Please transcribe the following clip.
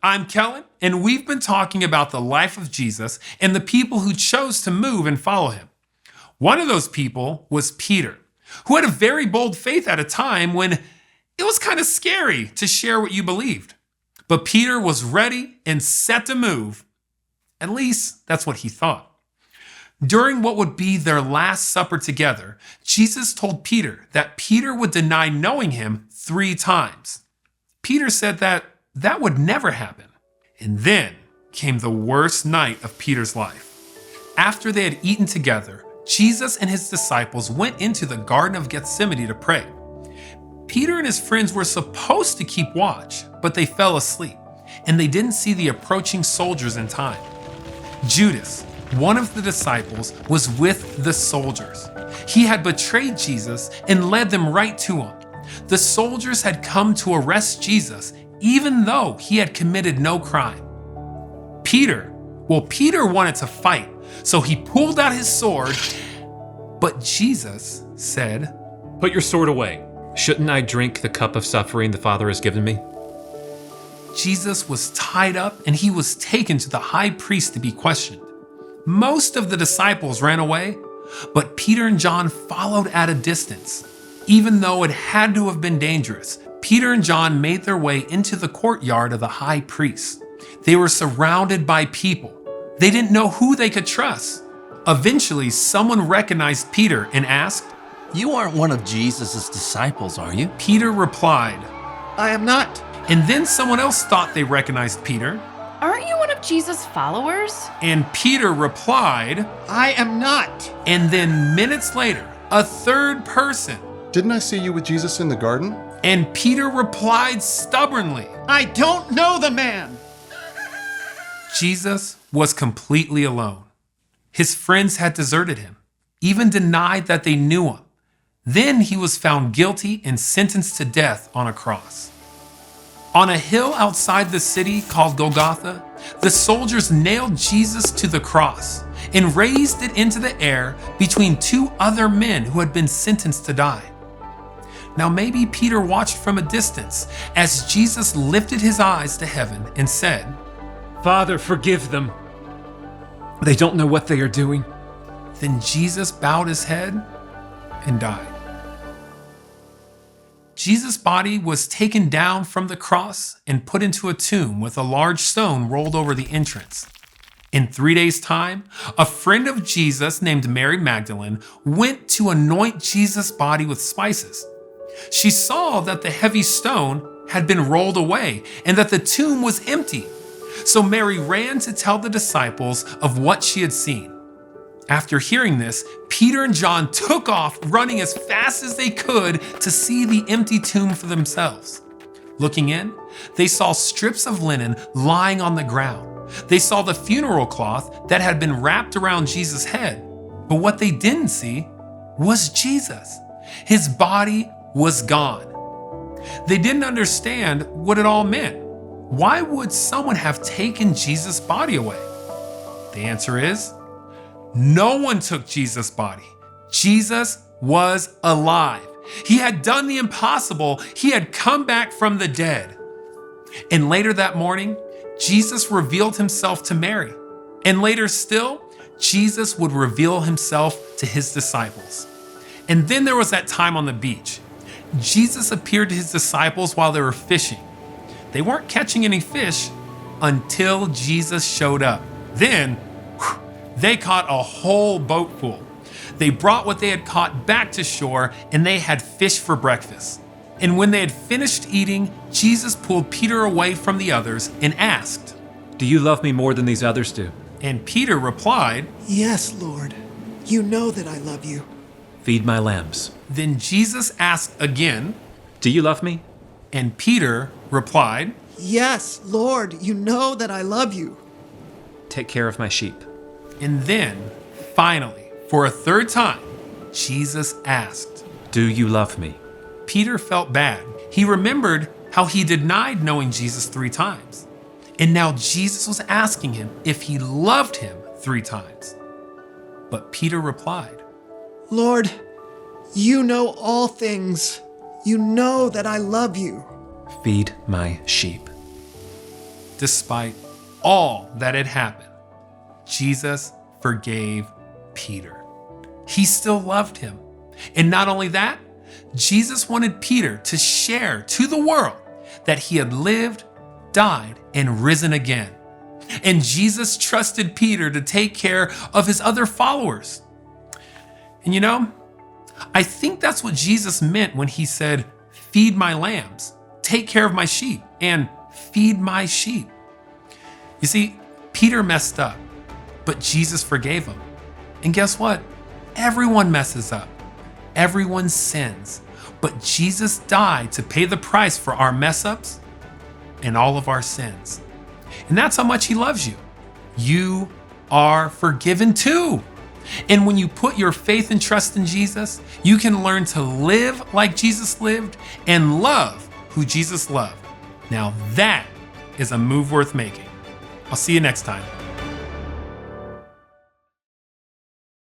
I'm Kellen, and we've been talking about the life of Jesus and the people who chose to move and follow him. One of those people was Peter, who had a very bold faith at a time when it was kind of scary to share what you believed. But Peter was ready and set to move. At least that's what he thought. During what would be their last supper together, Jesus told Peter that Peter would deny knowing him 3 times. Peter said that would never happen. And then came the worst night of Peter's life. After they had eaten together, Jesus and his disciples went into the Garden of Gethsemane to pray. Peter and his friends were supposed to keep watch, but they fell asleep, and they didn't see the approaching soldiers in time. Judas, one of the disciples, was with the soldiers. He had betrayed Jesus and led them right to him. The soldiers had come to arrest Jesus, even though he had committed no crime. Peter wanted to fight, so he pulled out his sword, but Jesus said, "Put your sword away. Shouldn't I drink the cup of suffering the Father has given me?" Jesus was tied up and he was taken to the high priest to be questioned. Most of the disciples ran away, but Peter and John followed at a distance. Even though it had to have been dangerous, Peter and John made their way into the courtyard of the high priest. They were surrounded by people. They didn't know who they could trust. Eventually, someone recognized Peter and asked, "You aren't one of Jesus' disciples, are you?" Peter replied, "I am not." And then someone else thought they recognized Peter. "Aren't you one of Jesus' followers?" And Peter replied, "I am not." And then minutes later, a third person. "Didn't I see you with Jesus in the garden?" And Peter replied stubbornly, "I don't know the man." Jesus was completely alone. His friends had deserted him, even denied that they knew him. Then he was found guilty and sentenced to death on a cross. On a hill outside the city called Golgotha, the soldiers nailed Jesus to the cross and raised it into the air between 2 other men who had been sentenced to die. Now maybe Peter watched from a distance as Jesus lifted his eyes to heaven and said, "Father, forgive them. They don't know what they are doing." Then Jesus bowed his head and died. Jesus' body was taken down from the cross and put into a tomb with a large stone rolled over the entrance. In 3 days' time, a friend of Jesus named Mary Magdalene went to anoint Jesus' body with spices. She saw that the heavy stone had been rolled away and that the tomb was empty. So Mary ran to tell the disciples of what she had seen. After hearing this, Peter and John took off running as fast as they could to see the empty tomb for themselves. Looking in, they saw strips of linen lying on the ground. They saw the funeral cloth that had been wrapped around Jesus' head. But what they didn't see was Jesus. His body was gone. They didn't understand what it all meant. Why would someone have taken Jesus' body away? The answer is, no one took Jesus' body. Jesus was alive. He had done the impossible. He had come back from the dead. And later that morning, Jesus revealed himself to Mary. And later still, Jesus would reveal himself to his disciples. And then there was that time on the beach. Jesus appeared to his disciples while they were fishing. They weren't catching any fish until Jesus showed up. Then, they caught a whole boat full. They brought what they had caught back to shore, and they had fish for breakfast. And when they had finished eating, Jesus pulled Peter away from the others and asked, "Do you love me more than these others do?" And Peter replied, "Yes, Lord. You know that I love you." "Feed my lambs." Then Jesus asked again, "Do you love me?" And Peter replied, "Yes, Lord. You know that I love you." "Take care of my sheep." And then, finally, for a third time, Jesus asked, "Do you love me?" Peter felt bad. He remembered how he denied knowing Jesus 3 times. And now Jesus was asking him if he loved him 3 times. But Peter replied, "Lord, you know all things. You know that I love you." "Feed my sheep." despite all that had happened, Jesus forgave Peter. He still loved him. And not only that, Jesus wanted Peter to share to the world that he had lived, died, and risen again. And Jesus trusted Peter to take care of his other followers. And you know, I think that's what Jesus meant when he said, "Feed my lambs, take care of my sheep, and feed my sheep." You see, Peter messed up, but Jesus forgave him. And guess what? Everyone messes up. Everyone sins. But Jesus died to pay the price for our mess ups and all of our sins. And that's how much he loves you. You are forgiven too. And when you put your faith and trust in Jesus, you can learn to live like Jesus lived and love who Jesus loved. Now that is a move worth making. I'll see you next time.